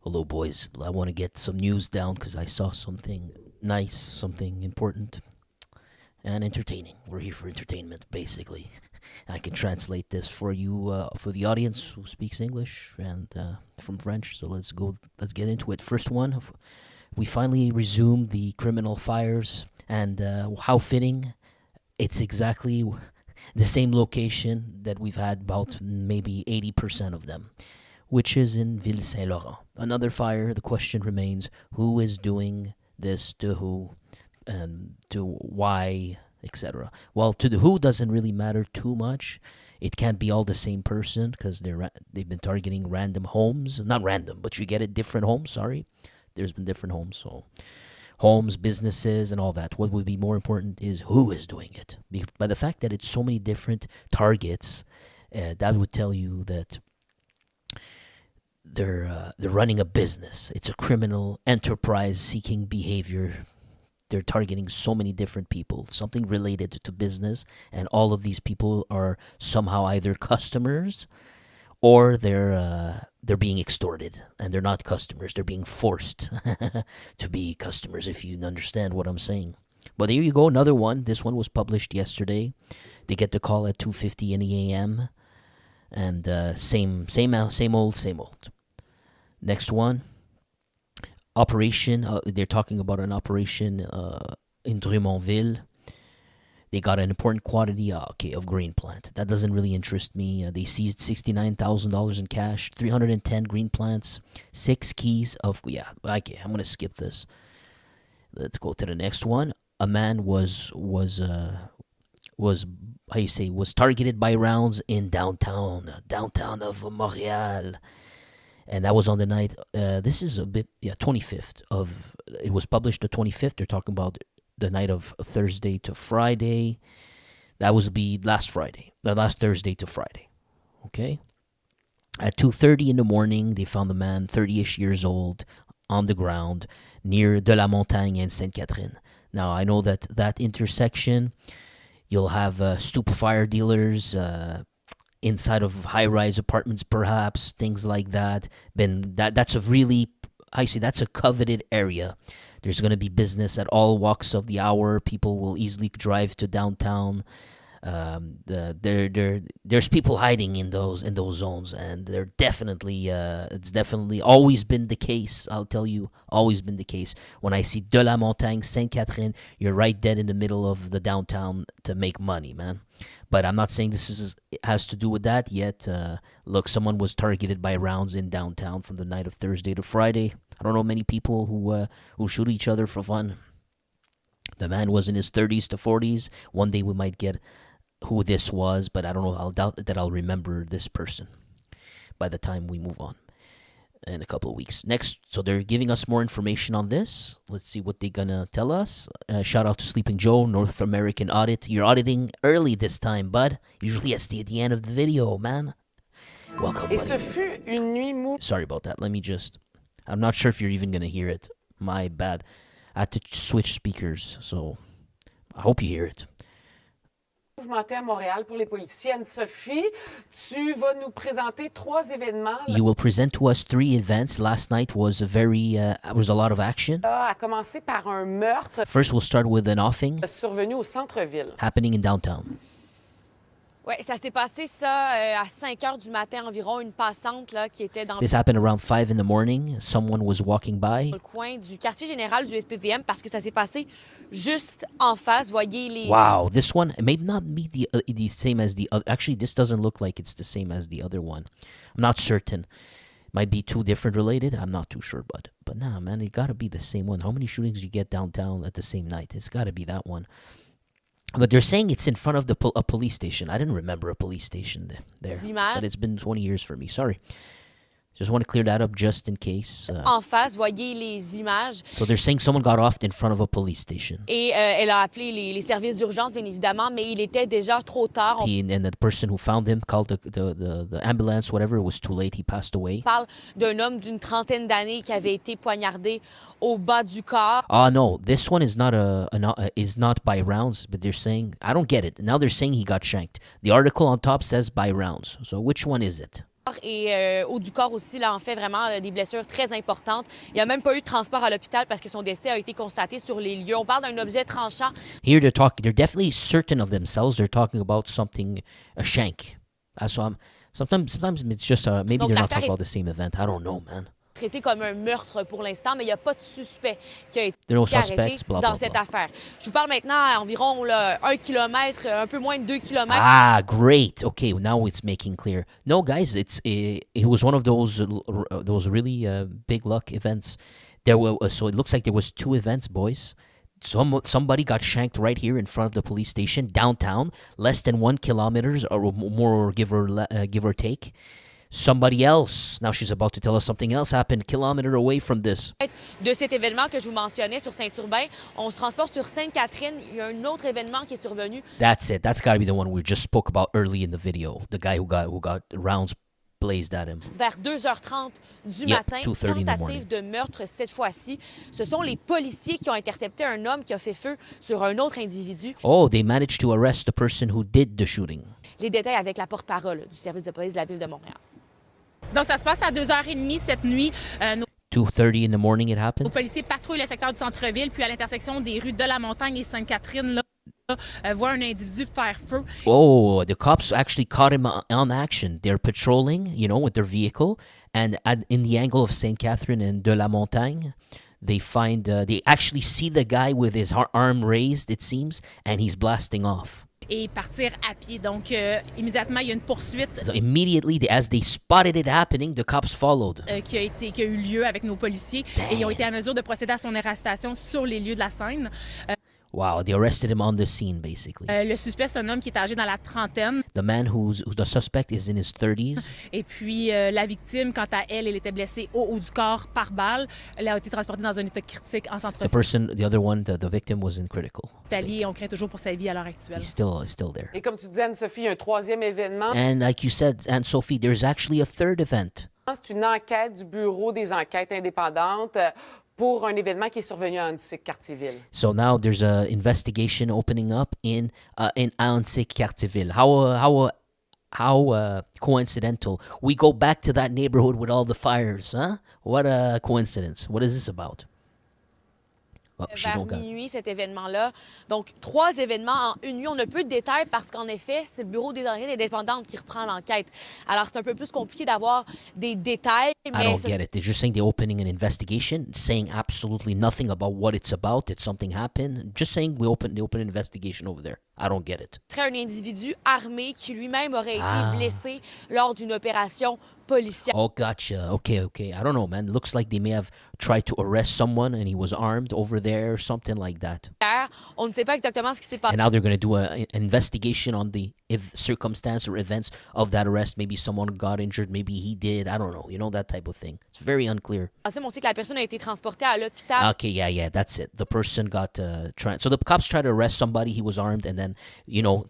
Hello, boys. I want to get some news down because I saw something nice, something important, and entertaining. We're here for entertainment, basically. I can translate this for you, for the audience who speaks English and from French. So let's go. Let's get into it. First one, we finally resumed the criminal fires, and how fitting. It's exactly the same location that we've had about maybe 80% of them, which is in Ville Saint-Laurent. Another fire. The question remains, who is doing this to who, and to why, etc. Well, to the who doesn't really matter too much. It can't be all the same person because they've been targeting random homes. Not random, but you get it, different homes, sorry. There's been different homes, so homes, businesses, and all that. What would be more important is who is doing it. By the fact that it's so many different targets, that would tell you that they're running a business. It's a criminal enterprise-seeking behavior. They're targeting so many different people, something related to business, and all of these people are somehow either customers or they're being extorted, and they're not customers. They're being forced to be customers, if you understand what I'm saying. But there you go, another one. This one was published yesterday. They get the call at 2:50 in the a.m. And same old. Next one, operation. They're talking about an operation in Drummondville. They got an important quantity of grain plant. That doesn't really interest me. They seized $69,000 in cash, 310 green plants, 6 keys of... Yeah, okay, I'm going to skip this. Let's go to the next one. A man was targeted by rounds in downtown of Montreal. And that was on the night, this is a bit, 25th of, it was published the 25th. They're talking about the night of Thursday to Friday. That was the last Thursday to Friday. Okay? At 2:30 in the morning, they found the man, 30-ish years old, on the ground near De la Montagne and Sainte-Catherine. Now, I know that intersection, you'll have stupefier dealers, inside of high-rise apartments, perhaps, things like that. That's a coveted area. There's going to be business at all walks of the hour. People will easily drive to downtown. There's people hiding in those zones, and it's definitely always been the case. I'll tell you, always been the case. When I see De la Montagne, Sainte-Catherine, you're right dead in the middle of the downtown to make money, man. But I'm not saying this has to do with that yet. Look, someone was targeted by rounds in downtown from the night of Thursday to Friday. I don't know many people who shoot each other for fun. The man was in his 30s to 40s. One day we might get who this was, but I don't know. I'll doubt that I'll remember this person by the time we move on in a couple of weeks. Next, so they're giving us more information on this. Let's see what they're gonna tell us. Shout out to Sleeping Joe, North American Audit. You're auditing early this time, bud. Usually it's at the end of the video, man. Welcome, buddy. Sorry about that. I'm not sure if you're even gonna hear it. My bad. I had to switch speakers, so I hope you hear it. Mouvementé à Montréal pour les policiers. Anne-Sophie, tu vas nous présenter 3 événements. You will present to us 3 events. Last night was was a lot of action. À commencer par un meurtre. First, we'll start with an offing Survenu au centre-ville. happening in downtown. Oui, ça s'est passé à 5 heures du matin environ, une passante là, qui était dans This happened around 5 in the morning. Someone was walking by. le coin du quartier général du SPVM parce que ça s'est passé juste en face. Voyez les... Wow, this one may not be the same as the other. Actually, this doesn't look like it's the same as the other one. I'm not certain. Might be 2 different related. I'm not too sure, but nah, man, it gotta be the same one. How many shootings you get downtown at the same night? It's gotta be that one. But they're saying it's in front of a police station. I didn't remember a police station there. But it's been 20 years for me. Sorry. Just want to clear that up just in case. En face, voyez les images. So they're saying someone got off in front of a police station. Et elle a appelé les services d'urgence, bien évidemment, mais il était déjà trop tard. And the person who found him called the ambulance, whatever. It was too late. He passed away. On parle d'un homme d'une trentaine d'années qui avait été poignardé au bas du corps. No, this one is not is not by rounds, but they're saying, I don't get it. Now they're saying he got shanked. The article on top says by rounds. So which one is it? Et haut du corps aussi, là, en fait, vraiment des blessures très importantes. Il n'y a même pas eu de transport à l'hôpital parce que son décès a été constaté sur les lieux. On parle d'un objet tranchant. Here they're definitely certain of themselves. They're talking about something, a shank. So sometimes it's just maybe Donc, they're not l'affaire talking about the same event. I don't know, man. Traité comme un meurtre pour l'instant, mais il n'y a pas de suspect qui a été There are no arrêté suspects, blah, dans blah, cette blah. affaire. Je vous parle maintenant à environ là, 1 kilomètre, un peu moins de 2 kilomètres. Ah, great. Okay, now it's making clear. No, guys, it was one of those really big luck events. There were so it looks like there was 2 events, boys. Somebody got shanked right here in front of the police station downtown, less than 1 kilometer or more, give or take. Somebody else, now she's about to tell us something else happened kilometer away from this. De cet événement que je vous mentionnais sur Saint-Urbain, on se transporte sur Sainte-Catherine. Il y a un autre événement qui est survenu. That's it. That's got to be the one we just spoke about early in the video. The guy who got rounds blazed at him. Vers 2h30 du Yep, matin, 2:30 in the morning. tentative de meurtre cette fois-ci. Ce sont les policiers qui ont intercepté un homme qui a fait feu sur un autre individu. Oh, they managed to arrest the person who did the shooting. Les détails avec la porte-parole du service de police de la Ville de Montréal. Donc, ça se passe à 2h30 cette nuit. 2:30 in the morning it Nos happened. policiers patrouillent le secteur du centre-ville, puis à l'intersection des rues de la Montagne et Sainte-Catherine, voient un individu faire feu. Oh, the cops actually caught him on action. They're patrolling, with their vehicle, and in the angle of Sainte Catherine and de la Montagne, they actually see the guy with his arm raised, it seems, and he's blasting off. Et partir à pied. Donc, immédiatement, il y a une poursuite So immediately, as they spotted it happening, the cops followed. qui a eu lieu avec nos policiers. Et ils ont été à mesure de procéder à son arrestation sur les lieux de la scène. Wow, they arrested him on the scene, basically. Le suspect, c'est un homme qui est âgé dans la trentaine. The suspect is in his 30s. Et puis, la victime, quant à elle, elle était blessée au haut du corps par balle. Elle a été transportée dans un état critique en centre The other one, the victim was in critical hospitalier. state. On craint toujours pour sa vie à l'heure actuelle. He's still there. Et comme tu disais, Anne-Sophie, il y a un 3e événement. And like you said, Anne-Sophie, there's actually a 3rd event. C'est une enquête du Bureau des enquêtes indépendantes pour un événement qui est survenu à Annecy-Cartierville. So now there's a investigation opening up in Annecy-Cartierville. How coincidental. We go back to that neighborhood with all the fires, huh? What a coincidence. What is this about? Oh, she Vers don't got- minuit, cet événement-là. Donc, 3 événements en une nuit. On a peu de détails parce qu'en effet, c'est le Bureau des enquêtes indépendantes qui reprend l'enquête. Alors, c'est un peu plus compliqué d'avoir des détails. I Mais don't ce- get it. They're just saying they're opening an investigation, saying absolutely nothing about what it's about, that something happened. Just saying they open an investigation over there. I don't get it. serait un individu armé qui lui-même aurait Ah. été blessé lors d'une opération policière. Oh, gotcha. Okay. I don't know, man. Looks like they may have tried to arrest someone and he was armed over there or something like that. On ne sait pas exactement ce qui s'est passé. And now they're going to do an investigation on the circumstance or events of that arrest. Maybe someone got injured. Maybe he did. I don't know. That type of thing. It's very unclear. On sait que la personne a été transportée à l'hôpital. Okay, yeah, that's it. The person got so the cops tried to arrest somebody. He was armed, and then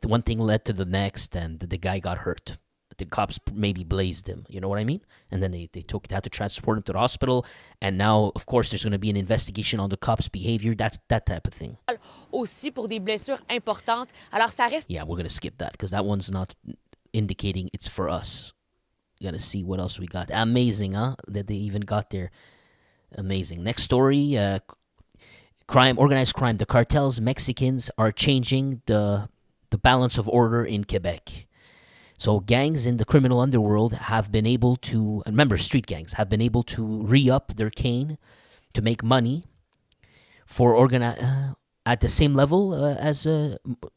one thing led to the next, and the guy got hurt. The cops maybe blazed him. You know what I mean? And then they had to transport him to the hospital. And now, of course, there's going to be an investigation on the cops' behavior. That's that type of thing. Aussi pour des blessures importantes. Alors, ça reste Yeah, we're going to skip that because that one's not indicating it's for us. You got to see what else we got. Amazing, huh? That they even got there. Amazing. Next story, organized crime. The cartels, Mexicans, are changing the balance of order in Quebec. So gangs in the criminal underworld have been able to, remember, street gangs have been able to re-up their cane to make money for at the same level as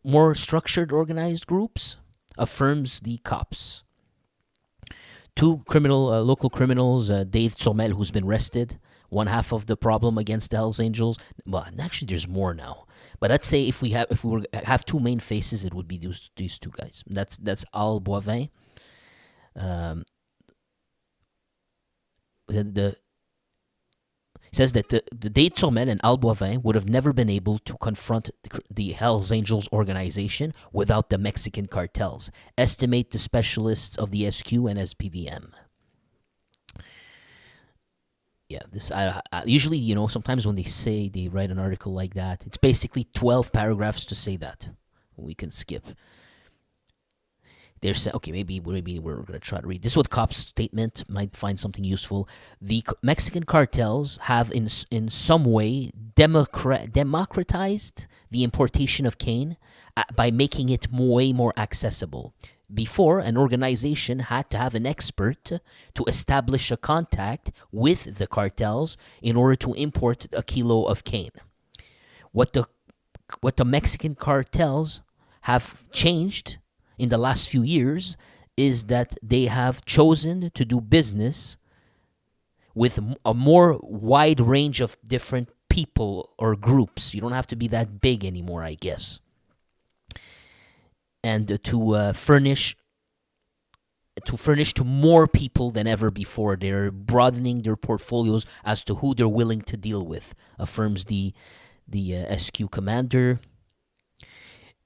more structured organized groups, affirms the cops. 2 local criminals, Dave Tsomel, who's been arrested, one half of the problem against the Hells Angels. Well, actually, there's more now. But let's say if we have 2 main faces, it would be these 2 guys. That's Al Boivin. It says that the Dave Tsomel and Al Boivin would have never been able to confront the Hells Angels organization without the Mexican cartels, estimate the specialists of the SQ and SPVM. Yeah, this I usually, sometimes when they write an article like that, it's basically 12 paragraphs to say that. We can skip. They're saying, okay, maybe we're going to try to read. This is what COP's statement might find something useful. The Mexican cartels have, in some way, democratized the importation of cane by making it way more accessible. Before, an organization had to have an expert to establish a contact with the cartels in order to import a kilo of cane. What the Mexican cartels have changed in the last few years is that they have chosen to do business with a more wide range of different people or groups. You don't have to be that big anymore, I guess. And to furnish to more people than ever before. They're broadening their portfolios as to who they're willing to deal with, affirms the SQ commander.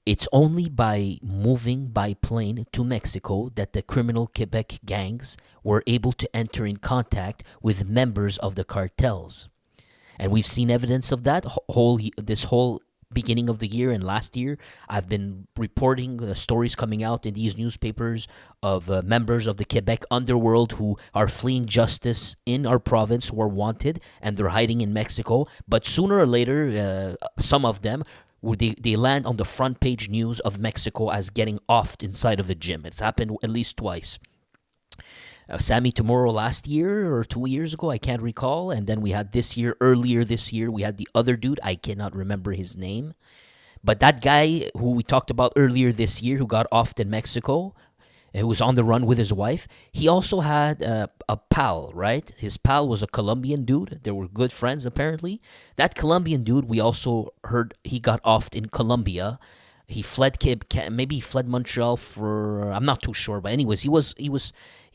It's only by moving by plane to Mexico that the criminal Quebec gangs were able to enter in contact with members of the cartels. And we've seen evidence of that this whole beginning of the year and last year. I've been reporting stories coming out in these newspapers of members of the Quebec underworld who are fleeing justice in our province, who are wanted, and they're hiding in Mexico. But sooner or later, some of them, they land on the front page news of Mexico as getting offed inside of a gym. It's happened at least twice. Sammy Tomorrow last year or 2 years ago, I can't recall. And then we had earlier this year, we had the other dude. I cannot remember his name. But that guy who we talked about earlier this year, who got offed in Mexico, who was on the run with his wife, he also had a pal, right? His pal was a Colombian dude. They were good friends, apparently. That Colombian dude, we also heard he got offed in Colombia. He fled maybe he fled Montreal for, I'm not too sure, but anyways, he was a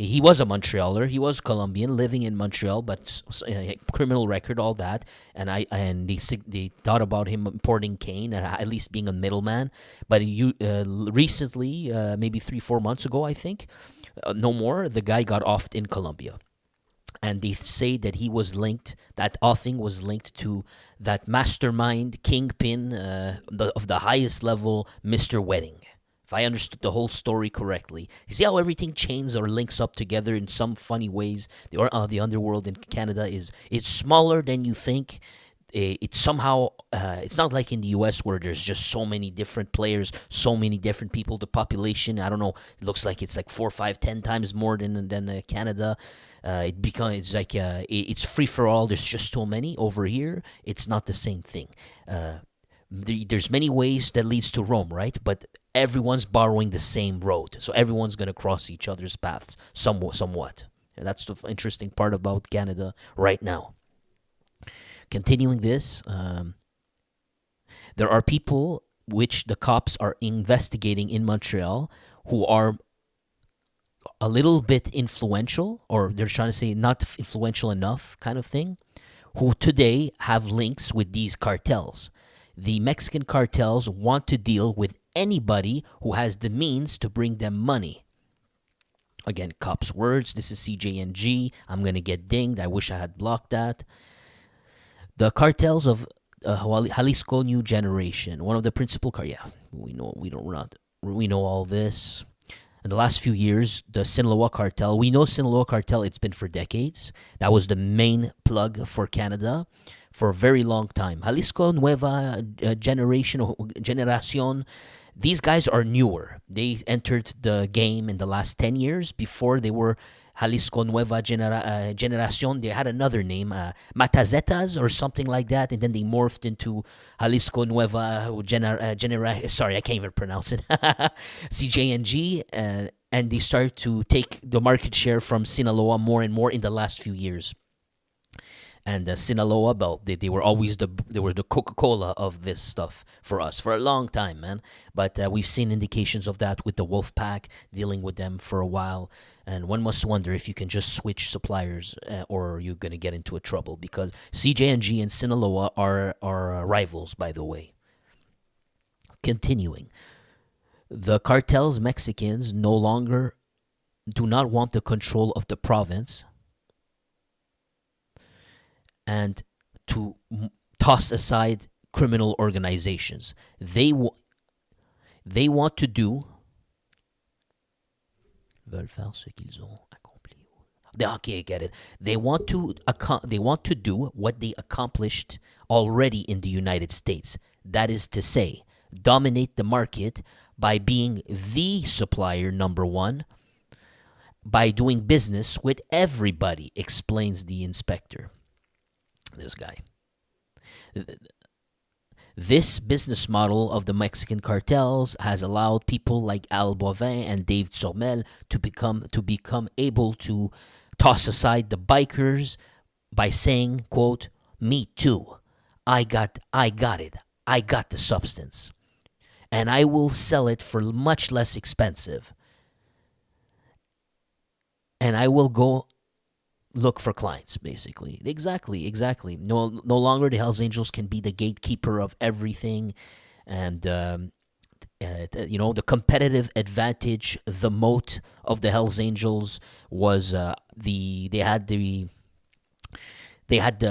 Montrealer. He was Colombian, living in Montreal, but criminal record, all that. And they thought about him importing cane, at least being a middleman. But recently, maybe 3-4 months ago, I think, no more, the guy got offed in Colombia. And they say that that offing was linked to that mastermind, kingpin of the highest level, Mr. Wedding. If I understood the whole story correctly. You see how everything chains or links up together in some funny ways? The underworld in Canada it's smaller than you think. It's somehow, it's not like in the U.S. where there's just so many different players, so many different people. The population, I don't know, it looks like it's like 4, 5, 10 times more than Canada. It's like it's free for all. There's just so many. Over here, it's not the same thing. There's many ways that leads to Rome, right? But everyone's borrowing the same road, so everyone's gonna cross each other's paths somewhat. And that's the interesting part about Canada right now. Continuing this, there are people which the cops are investigating in Montreal who are a little bit influential, or they're trying to say not influential enough kind of thing, who today have links with these cartels. The Mexican cartels want to deal with anybody who has the means to bring them money. Again, cops' words, this is CJNG, I'm going to get dinged, I wish I had blocked that. The cartels of Jalisco New Generation, one of the principal we know all this. In the last few years, the Sinaloa cartel, we know Sinaloa cartel, it's been for decades. That was the main plug for Canada for a very long time. Jalisco Nueva Generación, these guys are newer. They entered the game in the last 10 years. Before they were Jalisco Nueva Generación, they had another name, Matazetas or something like that, and then they morphed into Jalisco Nueva sorry, I can't even pronounce it, CJNG, and they started to take the market share from Sinaloa more and more in the last few years. And Sinaloa, well, they were always the Coca-Cola of this stuff for us for a long time, man. But we've seen indications of that with the Wolf Pack, dealing with them for a while. And one must wonder if you can just switch suppliers or you're going to get into a trouble, because CJ&G and Sinaloa are rivals, by the way. Continuing. The cartels Mexicans no longer do not want the control of the province and to toss aside criminal organizations. They want to do veulent faire ce qu'ils ont accompli. Okay, I get it. They want to do what they accomplished already in the United States. That is to say, dominate the market by being the supplier number one, by doing business with everybody, explains the inspector. This guy. This business model of the Mexican cartels has allowed people like Al Boivin and Dave Turmel to become able to toss aside the bikers by saying, quote, "Me too. I got it. I got the substance. And I will sell it for much less expensive. And I will go look for clients," basically. Exactly. No longer the Hells Angels can be the gatekeeper of everything. And, the competitive advantage, the moat of the Hells Angels was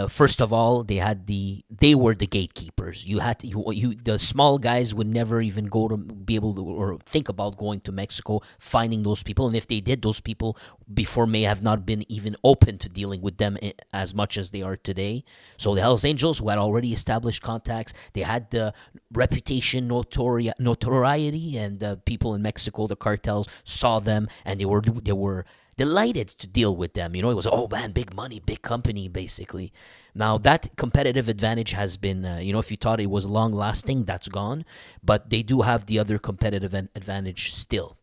first of all, they were the gatekeepers. The small guys would never even go to be able to or think about going to Mexico, finding those people. And if they did, those people before may have not been even open to dealing with them as much as they are today. So the Hells Angels, who had already established contacts, they had the reputation, notoriety, and the people in Mexico, the cartels, saw them, and they were delighted to deal with them. It was, oh man, big money, big company, basically. Now, that competitive advantage has been, if you thought it was long-lasting, that's gone. But they do have the other competitive advantage still.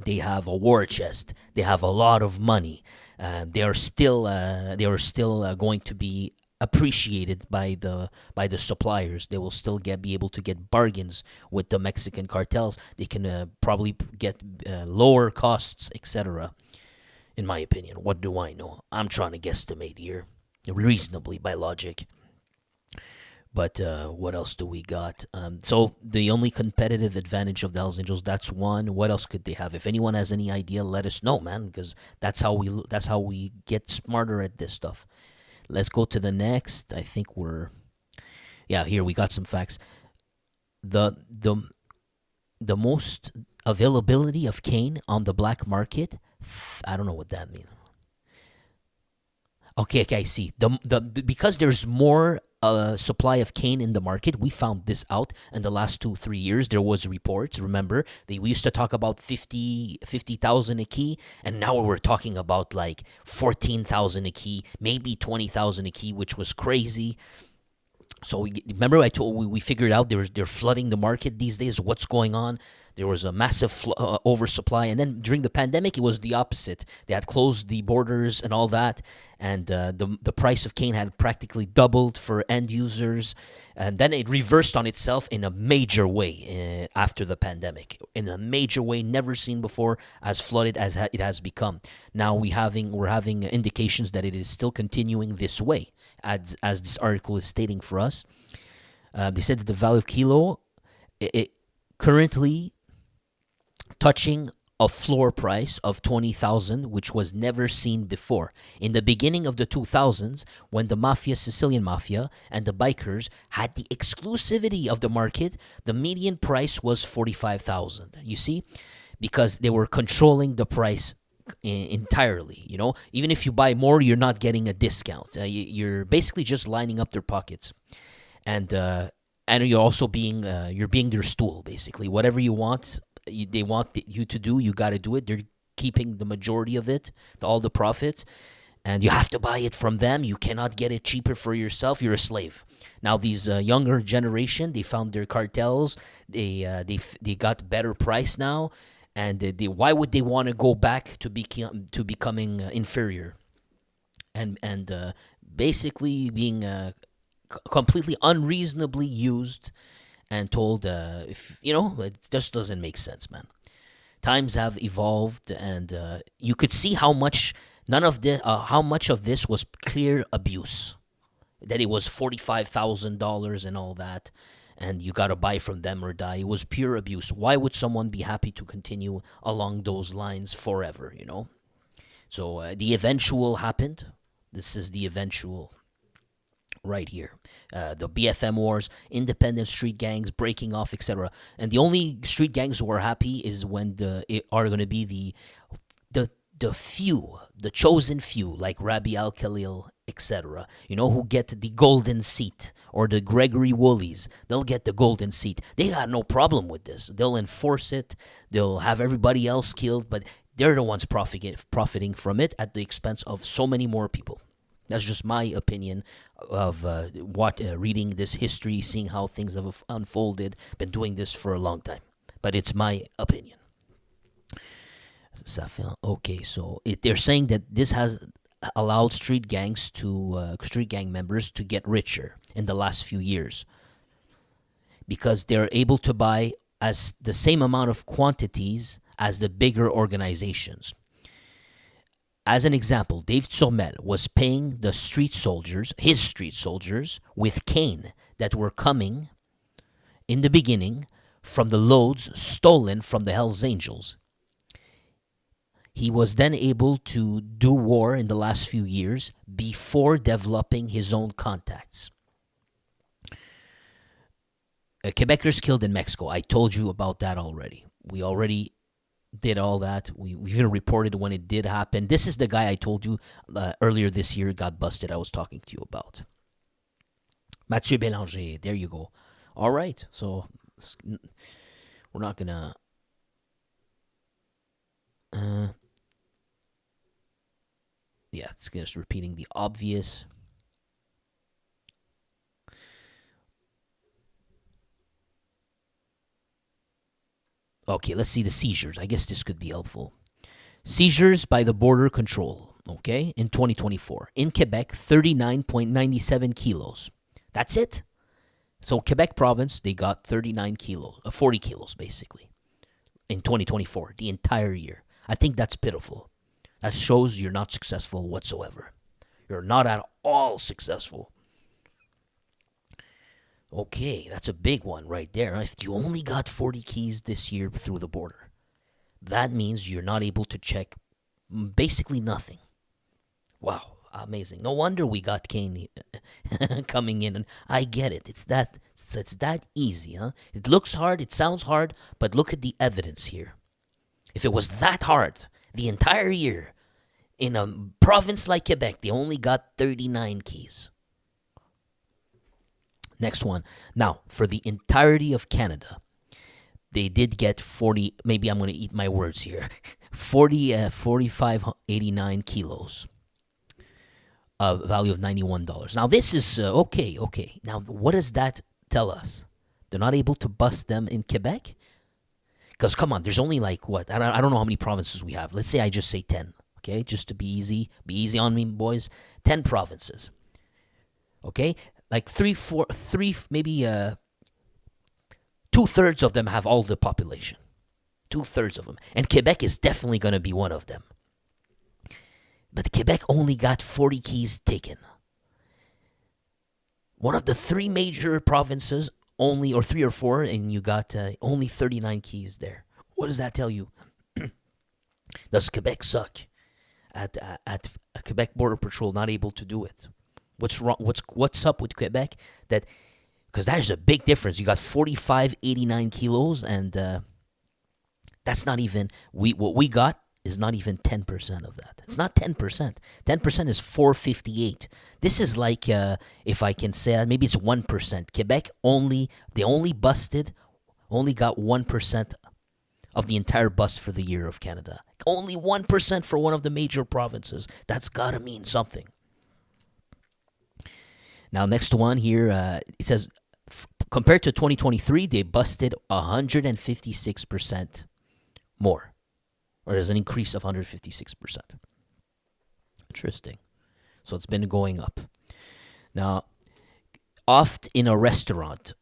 They have a war chest. They have a lot of money. They are still going to be appreciated by the suppliers. They will still be able to get bargains with the Mexican cartels. They can probably get lower costs, etc. In my opinion. What do I know? I'm trying to guesstimate here, reasonably by logic. But what else do we got? So the only competitive advantage of the Hells Angels, that's one. What else could they have? If anyone has any idea, let us know, man, because that's how we get smarter at this stuff. Let's go to the next. I think here we got some facts. The most availability of cane on the black market, I don't know what that means. Okay, I see. Because there's more supply of cane in the market, we found this out in the last 2-3 years. There was reports, remember, we used to talk about 50,000 a key, and now we're talking about like 14,000 a key, maybe 20,000 a key, which was crazy. So remember I told we figured out they're flooding the market these days. What's going on? There was a massive oversupply, and then during the pandemic it was the opposite. They had closed the borders and all that, and the price of cane had practically doubled for end users, and then it reversed on itself in a major way after the pandemic. In a major way, never seen before, as flooded as it has become. Now we're having indications that it is still continuing this way, as this article is stating for us. They said that the value of kilo, it currently touching a floor price of 20,000, which was never seen before. In the beginning of the 2000s, when the Sicilian Mafia, and the bikers had the exclusivity of the market, the median price was 45,000. You see? Because they were controlling the price entirely. Even if you buy more, you're not getting a discount. You're basically just lining up their pockets, and you're also being their stool, basically. Whatever you want, they want you to do, you got to do it. They're keeping the majority of it, all the profits, and you have to buy it from them. You cannot get it cheaper for yourself. You're a slave. Now these younger generation, they found their cartels. They got better price now. And why would they want to go back to becoming inferior, and basically being completely unreasonably used and told, it just doesn't make sense, man. Times have evolved, and you could see how much of this was clear abuse. That it was $45,000 and all that. And you got to buy from them or die. It was pure abuse. Why would someone be happy to continue along those lines forever, So the eventual happened. This is the eventual right here. The BFM wars, independent street gangs breaking off, etc. And the only street gangs who are happy is when are going to be the the few, the chosen few, like Rabbi Al-Khalil, etc., who get the golden seat, or the Gregory Woolies, they'll get the golden seat. They got no problem with this. They'll enforce it. They'll have everybody else killed, but they're the ones profiting from it at the expense of so many more people. That's just my opinion of reading this history, seeing how things have unfolded. Been doing this for a long time, but it's my opinion. Okay, so they're saying that this has allowed street gang members to get richer in the last few years because they're able to buy as the same amount of quantities as the bigger organizations. As an example, Dave Turmel was paying his street soldiers, with cane that were coming in the beginning from the loads stolen from the Hells Angels. He was then able to do war in the last few years before developing his own contacts. Quebecers killed in Mexico. I told you about that already. We already did all that. We even reported when it did happen. This is the guy I told you earlier this year got busted. I was talking to you about. Mathieu Bélanger. There you go. All right. So we're not going to... yeah, it's just repeating the obvious. Okay, let's see the seizures. I guess this could be helpful. Seizures by the border control, okay, in 2024. In Quebec, 39.97 kilos. That's it. So Quebec province, they got 40 kilos, basically, in 2024, the entire year. I think that's pitiful. That shows you're not successful whatsoever. You're not at all successful. Okay, that's a big one right there. If you only got 40 keys this year through the border, that means you're not able to check basically nothing. Wow, amazing. No wonder we got Kane coming in. And I get it. It's that easy, huh? It looks hard, it sounds hard, but look at the evidence here. If it was that hard, the entire year, in a province like Quebec, they only got 39 keys. Next one. Now, for the entirety of Canada, they did get 40, maybe I'm going to eat my words here, 4589 kilos, a value of $91. Now, this is, okay. Now, what does that tell us? They're not able to bust them in Quebec? Because, come on, there's only like, what? I don't know how many provinces we have. Let's say I just say 10, okay? Just to be easy. Be easy on me, boys. 10 provinces, okay? Like maybe 2/3 of them have all the population. 2/3 of them. And Quebec is definitely going to be one of them. But Quebec only got 40 keys taken. One of the 3 major provinces, only, or 3 or 4, and you got only 39 keys there. What does that tell you? Does Quebec suck at Quebec Border Patrol not able to do it? What's wrong? What's up with Quebec? Because there's a big difference. You got 4589 kilos, and that's not even what we got is not even 10% of that. It's not 10%. 10% is 458. This is like, if I can say, maybe it's 1%. Quebec only got 1% of the entire bust for the year of Canada. Only 1% for one of the major provinces. That's gotta mean something. Now, next one here, it says, compared to 2023, they busted 156% more. Or there's an increase of 156%. Interesting. So it's been going up. Now, oft in a restaurant,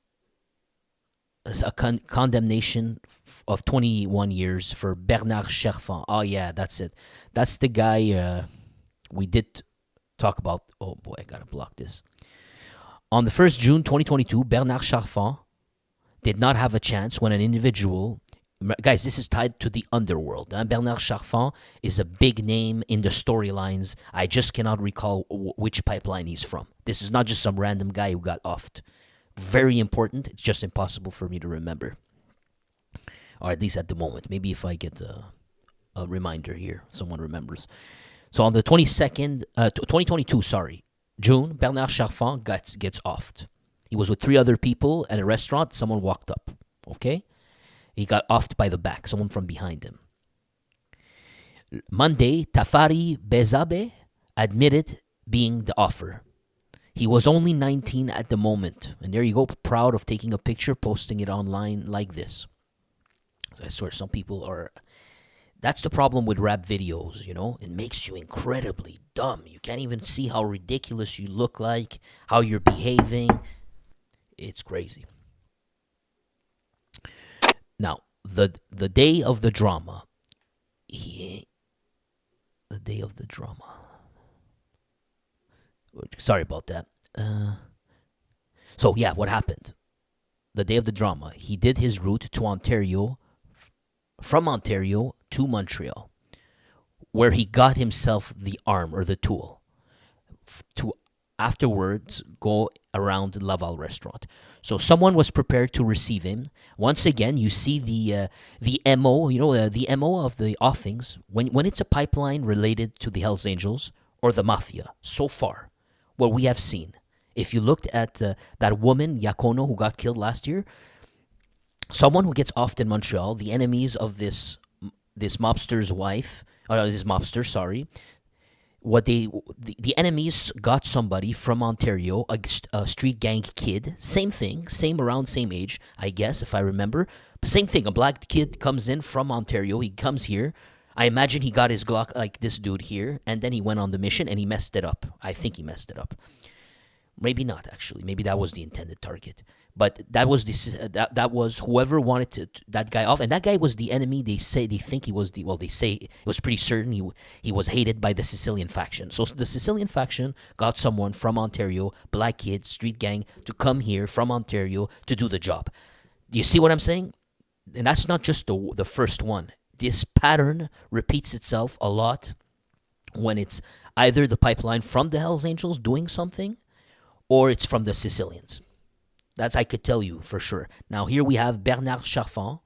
a condemnation of 21 years for Bernard Cherfan. Oh, yeah, that's it. That's the guy we did talk about. Oh, boy, I got to block this. On the 1st June 2022, Bernard Cherfan did not have a chance when an individual... Guys, this is tied to the underworld. Bernard Cherfan is a big name in the storylines. I just cannot recall which pipeline he's from. This is not just some random guy who got offed. Very important. It's just impossible for me to remember. Or at least at the moment. Maybe if I get a reminder here. Someone remembers. So on the 2022, June, Bernard Charfant gets offed. He was with 3 other people at a restaurant. Someone walked up. Okay? He got offed by the back. Someone from behind him. Monday, Tafari Bezabe admitted being the offer. He was only 19 at the moment. And there you go, proud of taking a picture, posting it online like this. I swear, some people are... That's the problem with rap videos, you know? It makes you incredibly dumb. You can't even see how ridiculous you look like, how you're behaving. It's crazy. Now, the day of the drama. The day of the drama. Sorry about that. So, yeah, what happened? The day of the drama, he did his route to Ontario, from Ontario to Montreal, where he got himself the arm or the tool to afterwards go around the Laval restaurant. So someone was prepared to receive him. Once again, you see the MO, the MO of the offings, when it's a pipeline related to the Hells Angels or the Mafia, so far, what we have seen. If you looked at that woman, Yakono, who got killed last year, someone who gets offed in Montreal, the enemies of this mobster's wife, this mobster, sorry, the enemies got somebody from Ontario, a street gang kid, same thing, same age, I guess, if I remember. Same thing, a black kid comes in from Ontario, he comes here. I imagine he got his Glock like this dude here, and then he went on the mission and he messed it up. I think he messed it up. Maybe not, actually. Maybe that was the intended target. But that was that was whoever wanted that guy off, and that guy was the enemy. They say it was pretty certain he was hated by the Sicilian faction. So the Sicilian faction got someone from Ontario, black kid, street gang, to come here from Ontario to do the job. Do you see what I'm saying? And that's not just the first one. This pattern repeats itself a lot when it's either the pipeline from the Hells Angels doing something, or it's from the Sicilians. That's I could tell you for sure. Now here we have Bernard Charfant.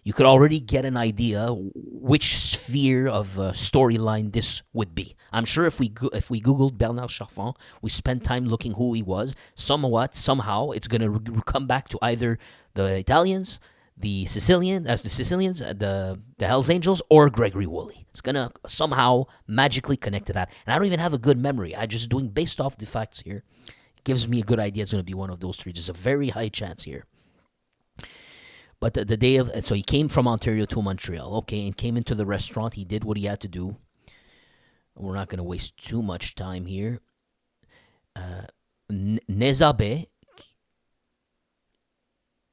You could already get an idea which sphere of storyline this would be. I'm sure if we Googled Bernard Charfant, we spent time looking who he was, somehow it's going to come back to either the Italians, the Sicilians, the Hells Angels, or Gregory Woolley. It's going to somehow magically connect to that. And I don't even have a good memory. I'm just doing based off the facts here. Gives me a good idea it's going to be one of those 3. There's a very high chance here. But the day of... So he came from Ontario to Montreal, okay, and came into the restaurant. He did what he had to do. We're not going to waste too much time here. Nezabe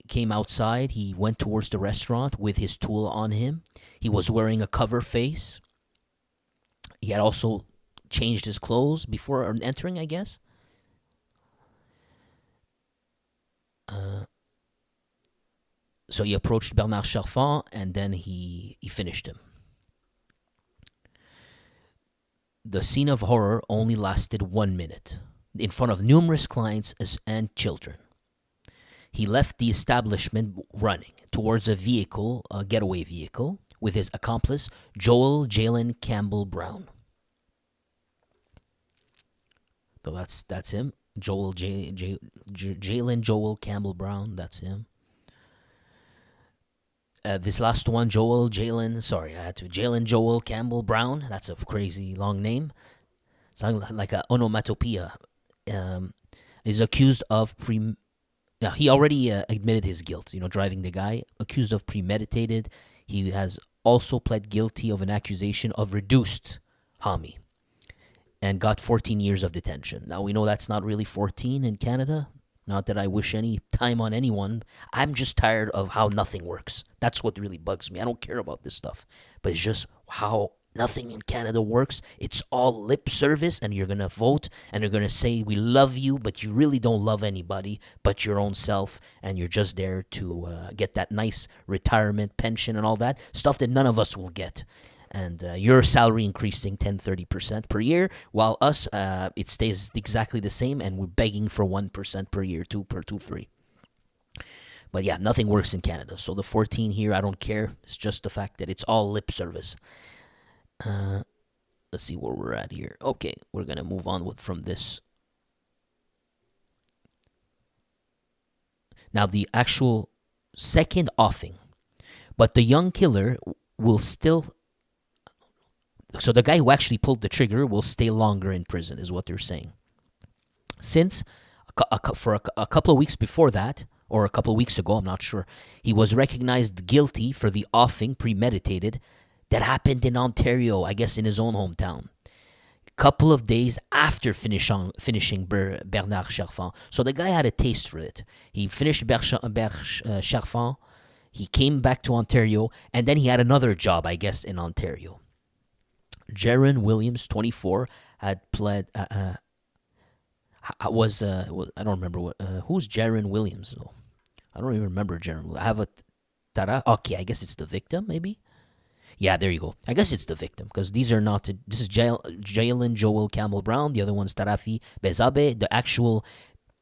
came outside. He went towards the restaurant with his tool on him. He was wearing a cover face. He had also changed his clothes before entering, I guess. So he approached Bernard Charfant, and then he finished him. The scene of horror only lasted 1 minute, in front of numerous clients and children. He left the establishment running towards a getaway vehicle, with his accomplice, Joel Jalen Campbell Brown. So that's him. Jalen Joel Campbell Brown, that's him. This last one, Jalen Joel Campbell Brown, that's a crazy long name. Sounds like a onomatopoeia. Is accused of he already admitted his guilt, driving the guy, accused of premeditated. He has also pled guilty of an accusation of reduced homicide and got 14 years of detention. Now, we know that's not really 14 in Canada. Not that I wish any time on anyone. I'm just tired of how nothing works. That's what really bugs me. I don't care about this stuff. But it's just how nothing in Canada works. It's all lip service, and you're going to vote, and you're going to say, we love you, but you really don't love anybody but your own self, and you're just there to get that nice retirement pension and all that stuff that none of us will get. And your salary increasing 10-30% per year, while us, it stays exactly the same, and we're begging for 1% per year, 3. But yeah, nothing works in Canada. So the 14 here, I don't care. It's just the fact that it's all lip service. Let's see where we're at here. Okay, we're gonna move on from this. Now the actual second offing, but the young killer will still. So the guy who actually pulled the trigger will stay longer in prison, is what they're saying. Since for a couple of weeks before that, or a couple of weeks ago, I'm not sure, he was recognized guilty for the offing premeditated that happened in Ontario, I guess in his own hometown. Couple of days after finishing Bernard Cherfan. So the guy had a taste for it. He finished Cherfan, he came back to Ontario, and then he had another job, I guess, in Ontario. Jaron Williams, 24, had pled. I don't remember what. Who's Jaron Williams though? I don't even remember Jaron. I have a Tara. Okay, I guess it's the victim, maybe. Yeah, there you go. I guess it's the victim because these are not. This is Jalen Joel Campbell Brown. The other one's Tarafi Bezabe. The actual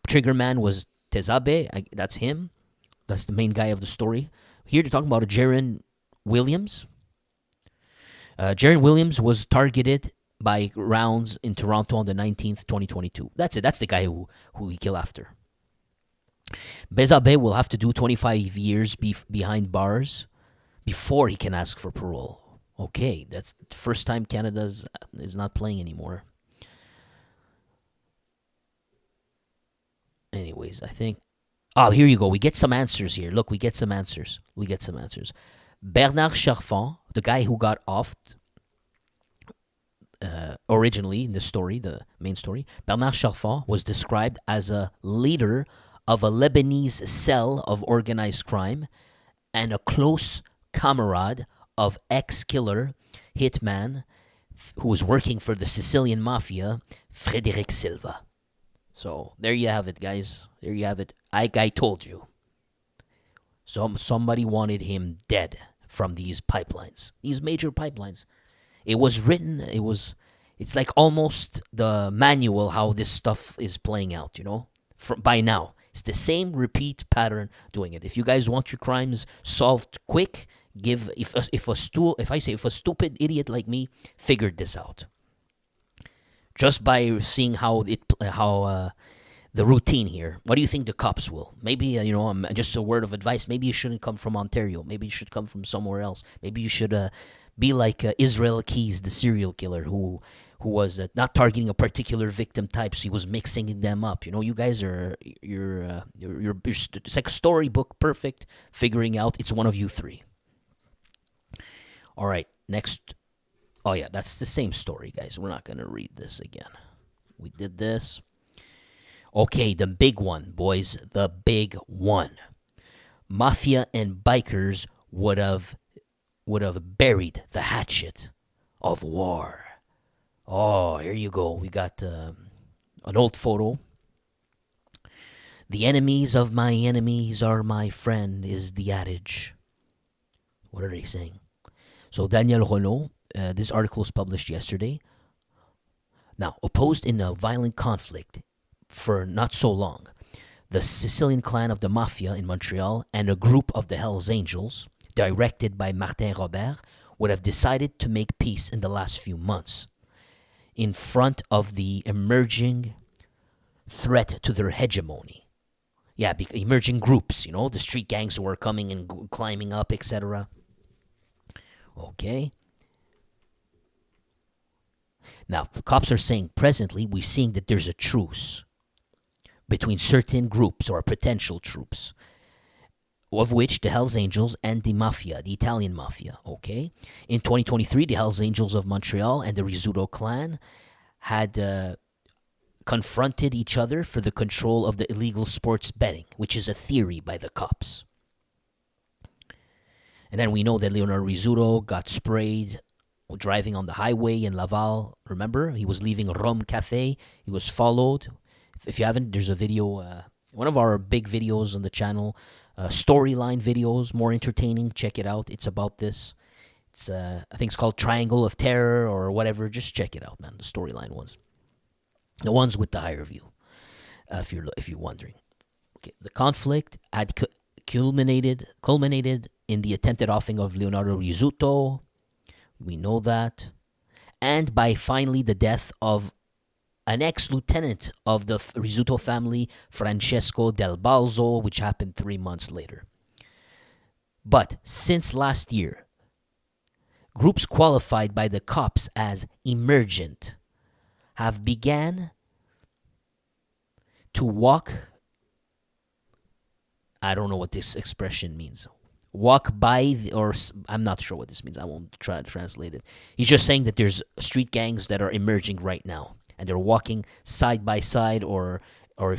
trigger man was Tezabe. That's him. That's the main guy of the story. Here they're talking about a Jaron Williams. Jaron Williams was targeted by rounds in Toronto on the 19th, 2022. That's it. That's the guy who he killed after. Bezabe will have to do 25 years behind bars before he can ask for parole. Okay, that's the first time Canada is not playing anymore. Anyways, I think... Oh, here you go. We get some answers here. Look, we get some answers. Bernard Cherfan, the guy who got offed originally in the story, the main story, Bernard Cherfan was described as a leader of a Lebanese cell of organized crime and a close comrade of ex-killer hitman who was working for the Sicilian Mafia, Frédéric Silva. So there you have it, guys. There you have it. I told you. Somebody wanted him dead from these pipelines, these major pipelines. It was written, it's like almost the manual how this stuff is playing out, by now. It's the same repeat pattern doing it. If you guys want your crimes solved quick, if a stupid idiot like me figured this out. Just by seeing how the routine here. What do you think the cops will? Maybe, just a word of advice. Maybe you shouldn't come from Ontario. Maybe you should come from somewhere else. Maybe you should be like Israel Keys, the serial killer, who was not targeting a particular victim type, so he was mixing them up. You guys are it's like storybook perfect, figuring out it's one of you three. All right, next. Oh yeah, that's the same story, guys. We're not gonna read this again. We did this. Okay, the big one, boys. The big one. Mafia and bikers would have buried the hatchet of war. Oh, here you go. We got an old photo. The enemies of my enemies are my friend is the adage. What are they saying? So Daniel Renault, this article was published yesterday. Now, opposed in a violent conflict for not so long, the Sicilian clan of the Mafia in Montreal and a group of the Hells Angels, directed by Martin Robert, would have decided to make peace in the last few months in front of the emerging threat to their hegemony. Yeah, emerging groups, the street gangs who are coming and climbing up, etc. Okay. Now, the cops are saying presently we're seeing that there's a truce between certain groups or potential troops, of which the Hells Angels and the Mafia, the Italian Mafia, okay? In 2023, the Hells Angels of Montreal and the Rizzuto clan had confronted each other for the control of the illegal sports betting, which is a theory by the cops. And then we know that Leonard Rizzuto got sprayed driving on the highway in Laval. Remember? He was leaving Rome Cafe. He was followed. If you haven't, there's a video, one of our big videos on the channel, storyline videos, more entertaining. Check it out. It's about this. It's I think it's called Triangle of Terror or whatever. Just check it out, man. The storyline ones. The ones with the higher view, if you're wondering. Okay, the conflict had culminated in the attempted offing of Leonardo Rizzuto. We know that. And by finally the death of an ex-lieutenant of the Rizzuto family, Francesco Del Balzo, which happened 3 months later. But since last year, groups qualified by the cops as emergent have began to walk. I don't know what this expression means. Walk by, I'm not sure what this means. I won't try to translate it. He's just saying that there's street gangs that are emerging right now, and they're walking side by side, or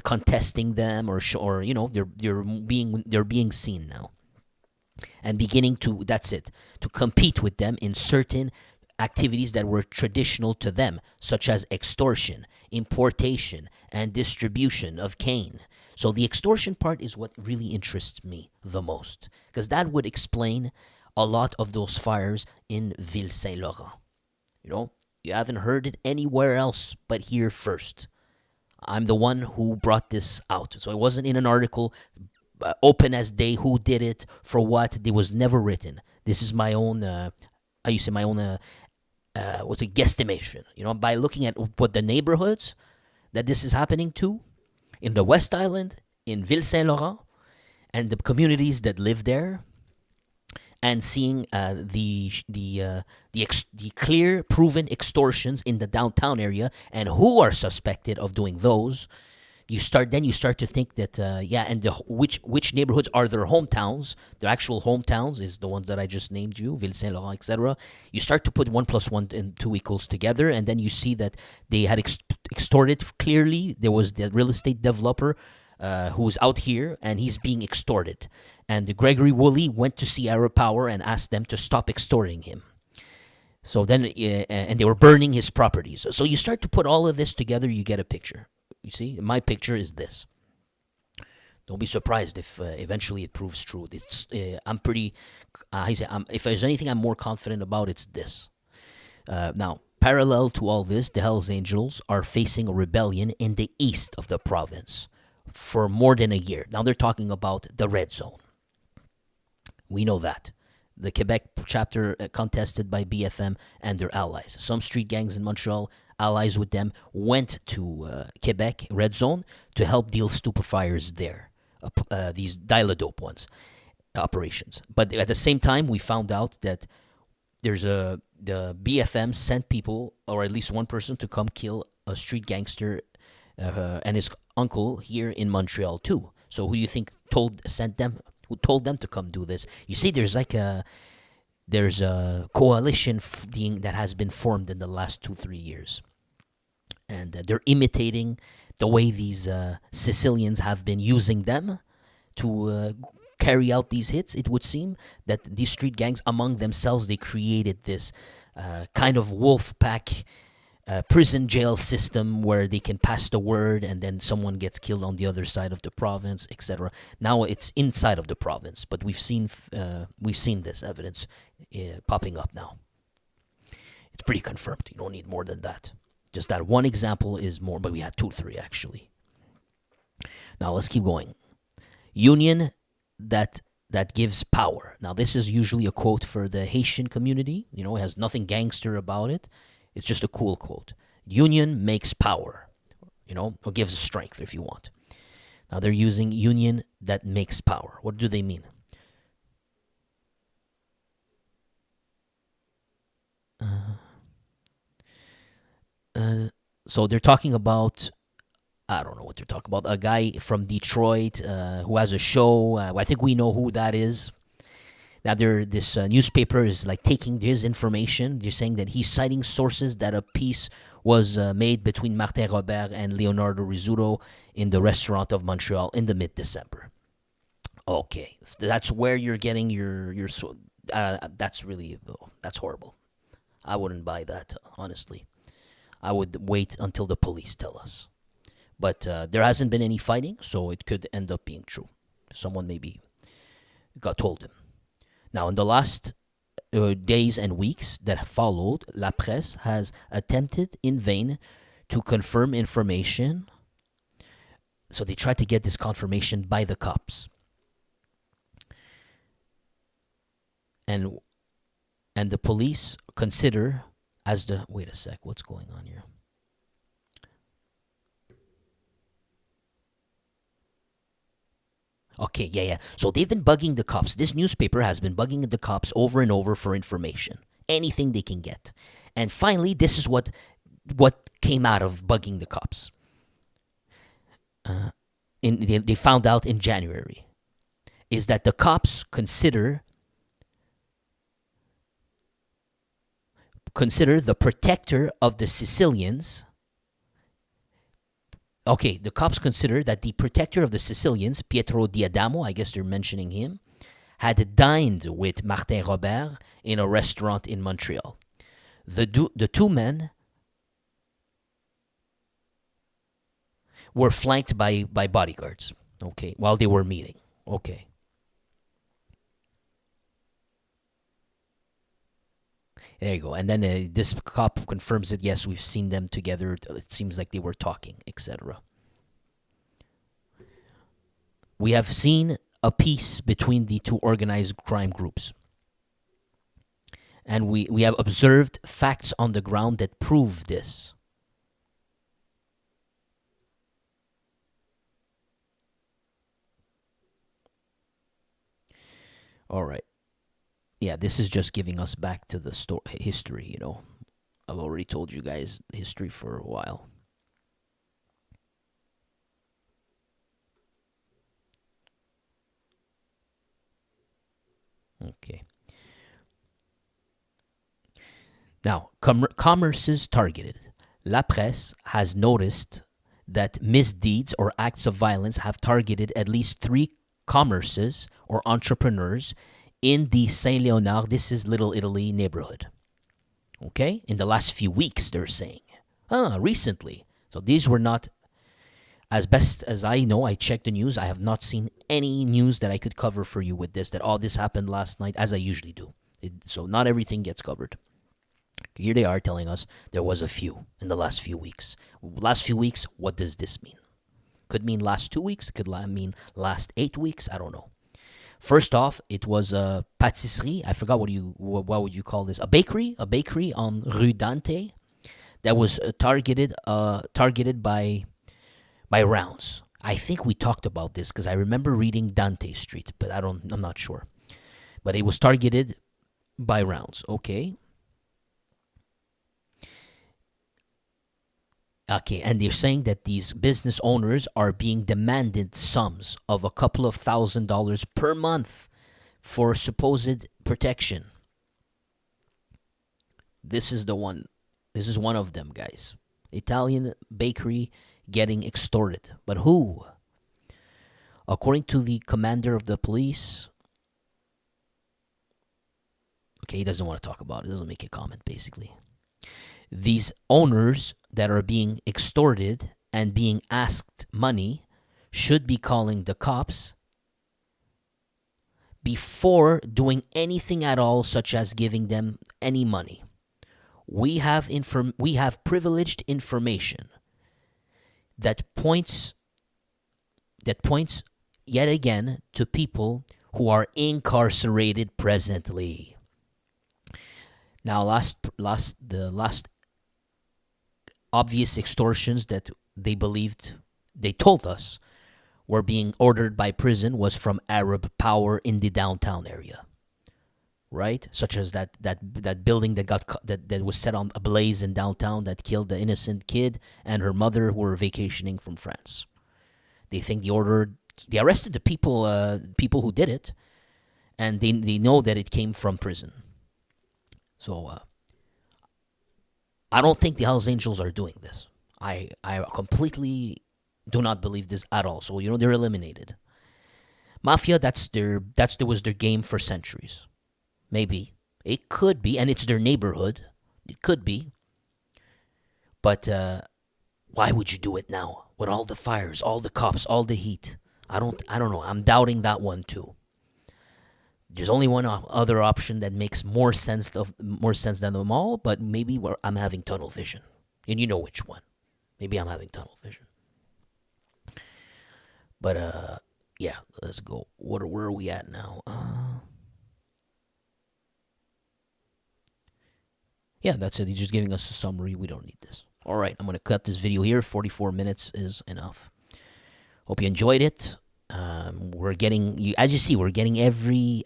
contesting them, or they're being seen now, and beginning to compete with them in certain activities that were traditional to them, such as extortion, importation, and distribution of cane. So the extortion part is what really interests me the most, because that would explain a lot of those fires in Ville Saint-Laurent. You haven't heard it anywhere else but here first. I'm the one who brought this out. So it wasn't in an article, open as day, who did it, for what. It was never written. This is my own, guesstimation. By looking at what the neighborhoods that this is happening to, in the West Island, in Ville Saint-Laurent, and the communities that live there, and seeing the clear, proven extortions in the downtown area, and who are suspected of doing those, you start to think that which neighborhoods are their hometowns. Their actual hometowns is the ones that I just named you, Ville Saint-Laurent, etc. You start to put 1 + 1 and 2 equals together, and then you see that they had extorted. Clearly, there was the real estate developer who's out here, and he's being extorted. And Gregory Woolley went to Sierra Power and asked them to stop extorting him. So then, and they were burning his properties. So you start to put all of this together, you get a picture. You see, my picture is this. Don't be surprised if eventually it proves true. I'm pretty. If there's anything I'm more confident about, it's this. Now, parallel to all this, the Hells Angels are facing a rebellion in the east of the province for more than a year. Now they're talking about the Red Zone. We know that. The Quebec chapter contested by BFM and their allies. Some street gangs in Montreal, allies with them, went to Quebec Red Zone to help deal stupefiers there. These dial-a-dope ones, operations. But at the same time, we found out that the BFM sent people, or at least one person, to come kill a street gangster and his uncle here in Montreal too. So who do you think who told them to come do this? You see, there's a coalition that has been formed in the last 2-3 years, and they're imitating the way these Sicilians have been using them to carry out these hits. It would seem that these street gangs among themselves, they created this kind of wolf pack prison jail system where they can pass the word and then someone gets killed on the other side of the province, etc. Now it's inside of the province, but we've seen this evidence popping up now. It's pretty confirmed. You don't need more than that. Just that one example is more, but we had 2-3 actually. Now let's keep going. Union that gives power. Now this is usually a quote for the Haitian community. It has nothing gangster about it. It's just a cool quote. Union makes power, or gives strength if you want. Now they're using union that makes power. What do they mean? So they're talking about, I don't know what they're talking about, a guy from Detroit who has a show. I think we know who that is. Now, this newspaper is taking his information. They're saying that he's citing sources that a peace was made between Martin Robert and Leonardo Rizzuto in the restaurant of Montreal in the mid-December. Okay, that's where you're getting your that's horrible. I wouldn't buy that, honestly. I would wait until the police tell us. But there hasn't been any fighting, so it could end up being true. Someone maybe told him. Now, in the last days and weeks that followed, La Presse has attempted in vain to confirm information. So they tried to get this confirmation by the cops. and the police consider as the wait a sec, what's going on here? Okay, yeah. So they've been bugging the cops. This newspaper has been bugging the cops over and over for information, anything they can get. And finally, this is what came out of bugging the cops. They found out in January is that the cops consider the protector of the Sicilians. Okay, the cops consider that the protector of the Sicilians, Pietro Diadamo, I guess they're mentioning him, had dined with Martin Robert in a restaurant in Montreal. The two men were flanked by bodyguards, okay, while they were meeting. Okay. There you go. And then this cop confirms it. Yes, we've seen them together. It seems like they were talking, etc. We have seen a peace between the two organized crime groups. And we have observed facts on the ground that prove this. All right. Yeah, this is just giving us back to the history, you know. I've already told you guys history for a while. Okay. Now, commerce is targeted. La Presse has noticed that misdeeds or acts of violence have targeted at least 3 commerces or entrepreneurs in the Saint Léonard, this is Little Italy neighborhood. Okay? In the last few weeks, they're saying. Recently. So these were not, as best as I know, I checked the news. I have not seen any news that I could cover for you with this, that all this happened last night, as I usually do. So not everything gets covered. Here they are telling us there was a few in the last few weeks. Last few weeks, what does this mean? Could mean last 2 weeks, could mean last 8 weeks, I don't know. First off, it was a pâtisserie. I forgot what would you call this? A bakery on Rue Dante that was targeted by rounds. I think we talked about this because I remember reading Dante Street, but I'm not sure. But it was targeted by rounds. Okay. Okay, and they're saying that these business owners are being demanded sums of a couple of $1,000s per month for supposed protection. This is the one. This is one of them, guys. Italian bakery getting extorted. But who? According to the commander of the police, okay, he doesn't want to talk about it. He doesn't make a comment, basically. These owners that are being extorted and being asked money should be calling the cops before doing anything at all, such as giving them any money. We have privileged information that points yet again to people who are incarcerated presently. Now, the last obvious extortions that they told us were being ordered by prison was from Arab power in the downtown area, right? Such as that building that was set on ablaze in downtown that killed the innocent kid and her mother who were vacationing from France. They think they arrested the people who did it, and they know that it came from prison. So I don't think the Hells Angels are doing this. I completely do not believe this at all. So they're eliminated. Mafia, that was their game for centuries. Maybe it could be, and it's their neighborhood. It could be, but why would you do it now with all the fires, all the cops, all the heat? I don't know. I'm doubting that one too. There's only one other option that makes more sense than them all, but maybe I'm having tunnel vision. And you know which one. Maybe I'm having tunnel vision. But yeah, let's go. Where are we at now? Yeah, that's it. He's just giving us a summary. We don't need this. All right, I'm going to cut this video here. 44 minutes is enough. Hope you enjoyed it. We're getting, as you see, we're getting every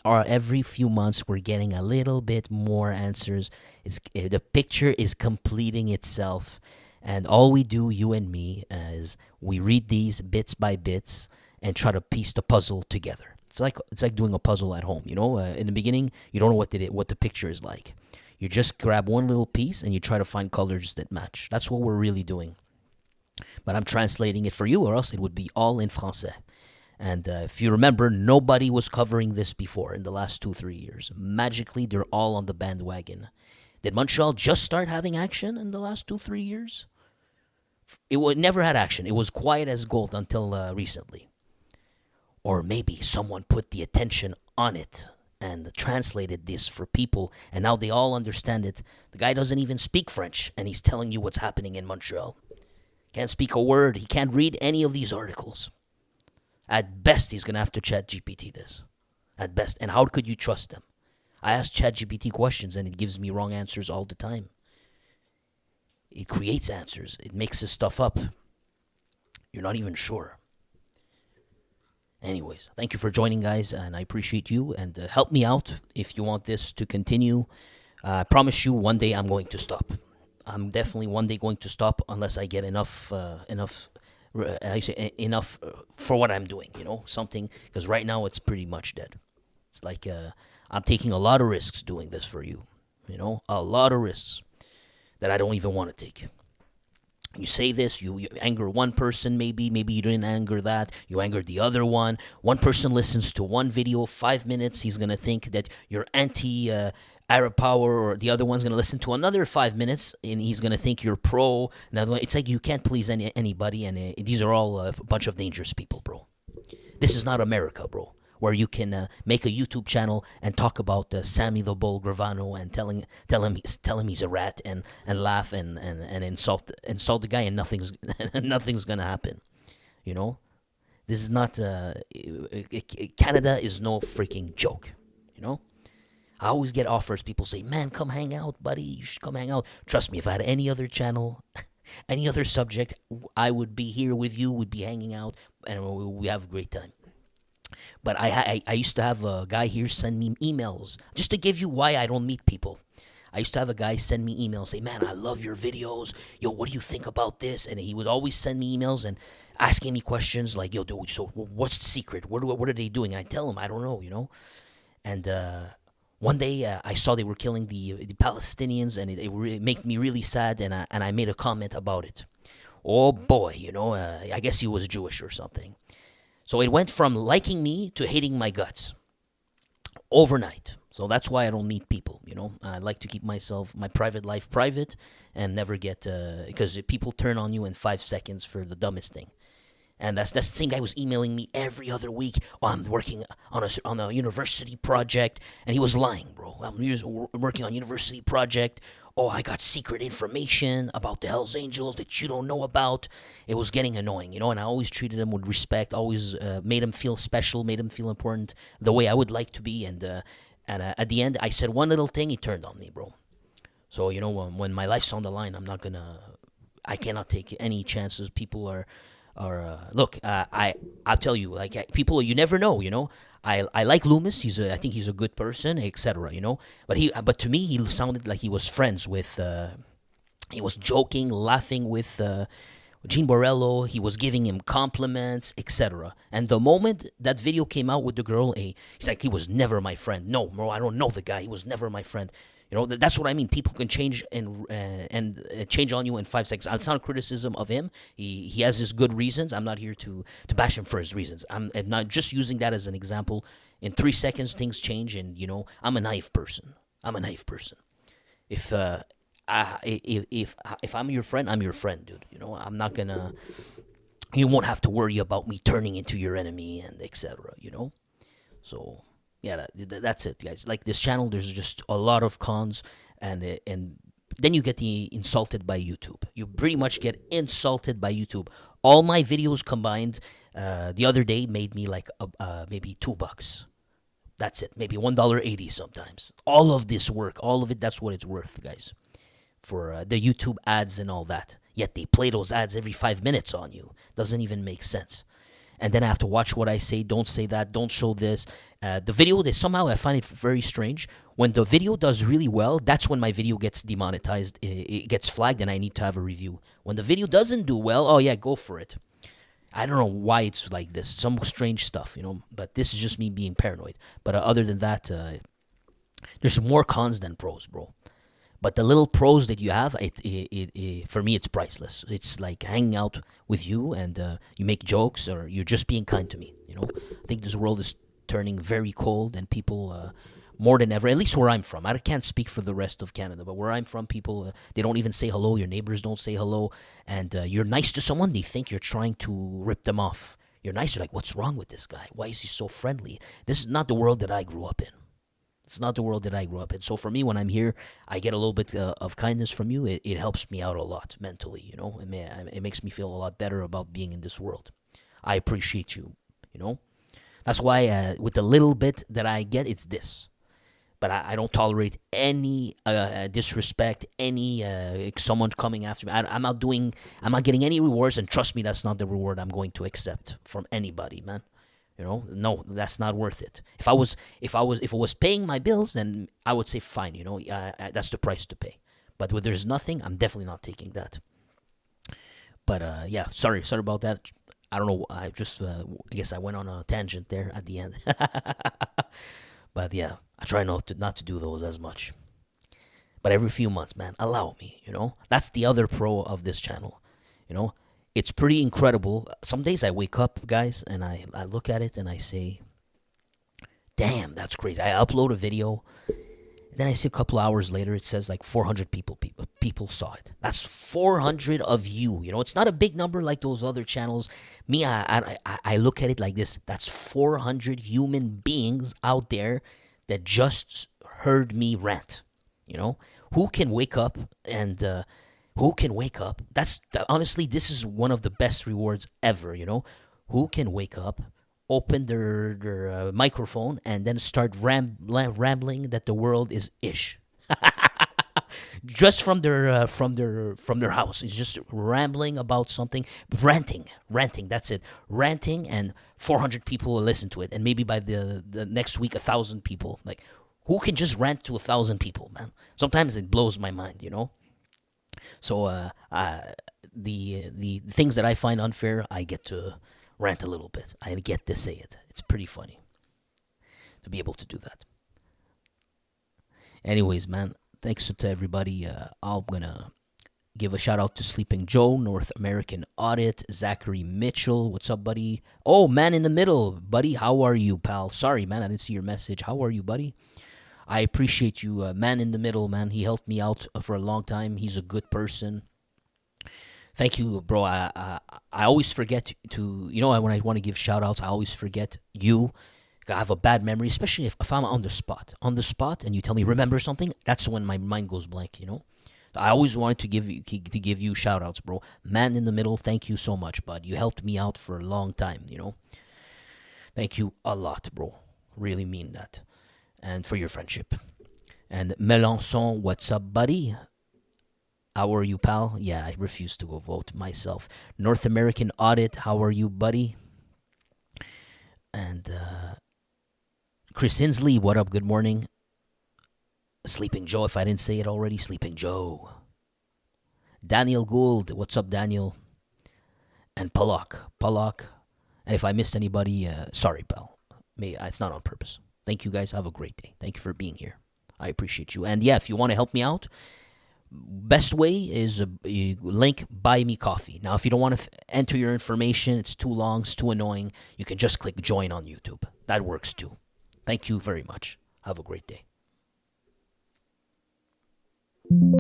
few months, we're getting a little bit more answers. The picture is completing itself. And all we do, you and me, is we read these bits by bits and try to piece the puzzle together. It's like doing a puzzle at home. In the beginning, you don't know what the picture is like. You just grab one little piece and you try to find colors that match. That's what we're really doing. But I'm translating it for you, or else it would be all in français. And if you remember, nobody was covering this before in the last 2-3 years. Magically, they're all on the bandwagon. Did Montreal just start having action in the last 2-3 years? It never had action. It was quiet as gold until recently. Or maybe someone put the attention on it and translated this for people, and now they all understand it. The guy doesn't even speak French, and he's telling you what's happening in Montreal. Can't speak a word. He can't read any of these articles. At best, he's going to have to ChatGPT this. At best. And how could you trust them? I ask ChatGPT questions, and it gives me wrong answers all the time. It creates answers. It makes this stuff up. You're not even sure. Anyways, thank you for joining, guys, and I appreciate you. And help me out if you want this to continue. I promise you, one day I'm going to stop. I'm definitely one day going to stop unless I get enough for what I'm doing. Something, because right now it's pretty much dead. It's like I'm taking a lot of risks doing this for you. A lot of risks that I don't even want to take. You say this, you anger one person, maybe you didn't anger that, you angered the other one. One person listens to one video, 5 minutes, he's going to think that you're anti-Arab power, or the other one's going to listen to another 5 minutes, and he's going to think you're pro. Another one, it's like you can't please anybody, and these are all a bunch of dangerous people, bro. This is not America, bro, where you can make a YouTube channel and talk about Sammy the Bull Gravano and tell him he's a rat and laugh and insult the guy, and nothing's gonna happen. This is not Canada is no freaking joke. I always get offers. People say, "Man, come hang out, buddy. You should come hang out." Trust me, if I had any other channel, any other subject, I would be here with you. We'd be hanging out, and we have a great time. But I used to have a guy here send me emails just to give you why I don't meet people. I used to have a guy send me emails, say, "Man, I love your videos. Yo, what do you think about this?" And he would always send me emails and asking me questions like, "Yo, dude, so what's the secret? What are they doing?" And I tell him, "I don't know, And one day I saw they were killing the Palestinians, and it made me really sad, and I made a comment about it. Oh boy, I guess he was Jewish or something. So it went from liking me to hating my guts overnight. So that's why I don't meet people, I like to keep my private life private and never get, because people turn on you in 5 seconds for the dumbest thing. And that's the same guy was emailing me every other week. "Oh, I'm working on a university project," and he was lying, bro. "I'm working on a university project. Oh, I got secret information about the Hells Angels that you don't know about." It was getting annoying, and I always treated him with respect, always made him feel special, made him feel important the way I would like to be. And at the end, I said one little thing, he turned on me, bro. So, when my life's on the line, I cannot take any chances. People are look, I'll tell you, like, people, you never know, I like Loomis. I think he's a good person, etc. But to me, he sounded like he was friends with. He was joking, laughing with Gene Borello. He was giving him compliments, etc. And the moment that video came out with the girl, he's like, "He was never my friend." No, bro, I don't know the guy. He was never my friend. That's what I mean. People can change and change on you in 5 seconds. It's not a criticism of him. He has his good reasons. I'm not here to bash him for his reasons. I'm not just using that as an example. In 3 seconds, things change, and I'm a naive person. If I'm your friend, I'm your friend, dude. I'm not gonna. You won't have to worry about me turning into your enemy and etc. So. Yeah, that's it, guys. Like, this channel, there's just a lot of cons, and then you get insulted by YouTube. You pretty much get insulted by YouTube. All my videos combined, the other day made me like maybe $2. That's it. Maybe $1.80 sometimes. All of this work, all of it, that's what it's worth, guys. for the YouTube ads and all that. Yet they play those ads every 5 minutes on you. Doesn't even make sense. And then I have to watch what I say. Don't say that. Don't show this. The video, somehow I find it very strange. When the video does really well, that's when my video gets demonetized. It gets flagged and I need to have a review. When the video doesn't do well, oh yeah, go for it. I don't know why it's like this. Some strange stuff, But this is just me being paranoid. But other than that, there's more cons than pros, bro. But the little pros that you have, it for me, it's priceless. It's like hanging out with you and you make jokes or you're just being kind to me, I think this world is turning very cold and people, more than ever, at least where I'm from. I can't speak for the rest of Canada, but where I'm from, people, they don't even say hello. Your neighbors don't say hello. And you're nice to someone, they think you're trying to rip them off. You're nice, you're like, what's wrong with this guy? Why is he so friendly? This is not the world that I grew up in. It's not the world that I grew up in. So for me, when I'm here, I get a little bit of kindness from you. It helps me out a lot mentally, It makes me feel a lot better about being in this world. I appreciate you, That's why with the little bit that I get, it's this. But I don't tolerate any disrespect, any someone coming after me. I'm not getting any rewards, and trust me, that's not the reward I'm going to accept from anybody, man. No, that's not worth it. If it was paying my bills, then I would say fine. That's the price to pay. But when there's nothing, I'm definitely not taking that. But yeah, sorry about that. I don't know. I guess I went on a tangent there at the end. But yeah, I try not to do those as much. But every few months, man, allow me. That's the other pro of this channel. It's pretty incredible. Some days I wake up, guys, and I look at it and I say, damn, that's crazy. I upload a video, and then I see a couple hours later, it says like 400 people saw it. That's 400 of you. It's not a big number like those other channels. Me, I look at it like this. That's 400 human beings out there that just heard me rant. Who can wake up and... Who can wake up? Honestly, this is one of the best rewards ever, Who can wake up, open their microphone, and then start rambling that the world is ish. Just from their house. It's just rambling about something. Ranting, that's it. Ranting, and 400 people will listen to it. And maybe by the next week, 1,000 people. Like, who can just rant to 1,000 people, man? Sometimes it blows my mind, So the things that I find unfair, I get to rant a little bit. I get to say it. It's pretty funny to be able to do that. Anyways, man, thanks to everybody. I'm gonna give a shout out to Sleeping Joe, North American Audit, Zachary Mitchell. What's up, buddy? Oh, Man in the Middle, buddy. How are you, pal? Sorry, man, I didn't see your message. How are you, buddy? I appreciate you, Man in the Middle, man. He helped me out for a long time. He's a good person. Thank you, bro. I always forget to, when I want to give shout-outs, I always forget you. I have a bad memory, especially if I'm on the spot. On the spot, and you tell me, remember something, that's when my mind goes blank, I always wanted to give you shout-outs, bro. Man in the Middle, thank you so much, bud. You helped me out for a long time, Thank you a lot, bro. Really mean that. And for your friendship. And Melançon, what's up, buddy? How are you, pal? Yeah, I refuse to go vote myself. North American Audit, how are you, buddy? And Chris Inslee, what up? Good morning. Sleeping Joe, if I didn't say it already, Sleeping Joe. Daniel Gould, what's up, Daniel? And Palak. And if I missed anybody, sorry, pal. It's not on purpose. Thank you, guys. Have a great day. Thank you for being here. I appreciate you. And yeah, if you want to help me out, best way is link Buy Me Coffee. Now, if you don't want to enter your information, it's too long, it's too annoying, you can just click join on YouTube. That works too. Thank you very much. Have a great day.